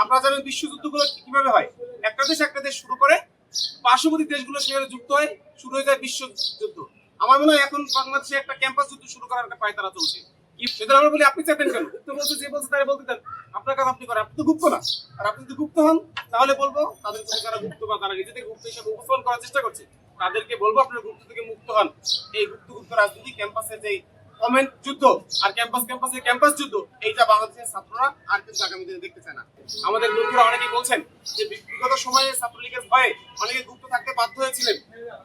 আপনারা জানেন বিশ্বযুদ্ধগুলো কিভাবে হয়। একটা দেশ শুরু করে, পার্শ্ববর্তী দেশগুলো সেখানে যুক্ত হয়, শুরু হয়ে যায় বিশ্বযুদ্ধ। আমার মনে হয় এখন বাংলাদেশে একটা ক্যাম্পাস যুদ্ধ শুরু করার একটা পায়তারা চলছে। সেটা আমরা বলি আপনি চাইতেন কেন? গুপ্ত বলছে, যে বলছে তারা বলতে দেন। আপনার কাজ আপনি করেন, আপনি তো গুপ্ত না। আর আপনি যদি গুপ্ত হন তাহলে বলবো তাদের কাছে যারা গুপ্ত বা তারা নিজেদের গুপ্ত হিসাবে উপস্থাপন করার চেষ্টা করছে তাদেরকে বলবো আপনার গুপ্ত থেকে মুক্ত হন। এই গুপ্ত রাজনীতি, ক্যাম্পাসে যে কমেন্ট যুদ্ধ আর ক্যাম্পাস যুদ্ধ, এইটা বাংলাদেশের ছাত্ররা আর কিন্তু আগামী দিনে দেখতে চায় না। আমাদের বন্ধুরা অনেকেই বলছেন যে বিগত সময়ে ছাত্রলীগের ভয়ে অনেকে গুপ্ত থাকতে বাধ্য হয়েছিলেন।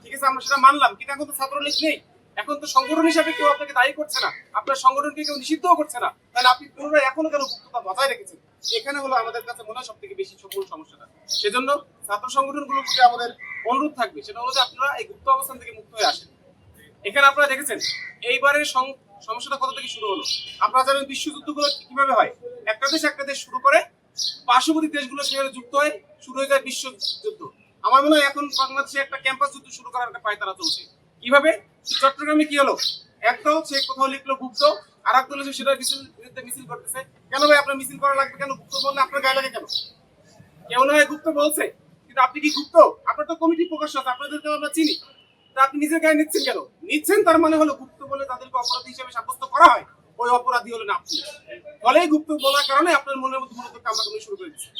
ঠিক আছে, আমরা সেটা মানলাম, কিন্তু এখন তো ছাত্রলীগ নেই। এখন তো সংগঠন হিসাবে কেউ আপনাকে দায়ী করছে না, আপনার সংগঠনকে কেউ নিষিদ্ধও করছে না, তাহলে আপনি পুনরায় এখনো কেন গুপ্ততা বজায় রেখেছেন? এখানে হলো আমাদের কাছে মনে হয় সব থেকে বেশি মূল সমস্যাটা। সেজন্য ছাত্র সংগঠনগুলোর প্রতি আমাদের অনুরোধ থাকবে, সেটা হলো যে আপনারা এই গুপ্ত অবস্থান থেকে মুক্ত হয়ে আসেন। এখানে আপনারা দেখেছেন এইবারের সমস্যাটা কোথা থেকে শুরু হলো। আপনারা জানেন বিশ্বযুদ্ধগুলো কিভাবে হয়। একটা দেশ শুরু করে, পার্শ্ববর্তী দেশগুলো সেখানে যুক্ত হয়, শুরু হয়ে যায় বিশ্বযুদ্ধ। আমার মনে হয় এখন বাংলাদেশে একটা ক্যাম্পাস যুদ্ধ শুরু করার একটা পায়তারা চলছে। কিভাবে? চট্টগ্রামে কি হলো, একটা হচ্ছে কোথাও লিখলো গুপ্ত, আর একটা হচ্ছে সেটা বিরুদ্ধে মিছিল করতেছে। কেন ভাই আপনার মিছিল করা লাগবে কেন? গুপ্ত বললে আপনার গায়ে লাগে কেন? কেউ না হয় গুপ্ত বলছে, কিন্তু আপনি কি গুপ্ত? আপনার তো কমিটি প্রকাশ আছে, আপনাদেরকে আমরা চিনি। তা আপনি নিজের গায়ে নিচ্ছেন কেন? নিচ্ছেন তার মানে হলো গুপ্ত বলে তাদেরকে অপরাধী হিসেবে সাব্যস্ত করা হয়, ওই অপরাধী হলেন আপনি। ফলে গুপ্ত বলার কারণে আপনার মনের মধ্যে মূলত কামনা শুরু করে দিচ্ছে।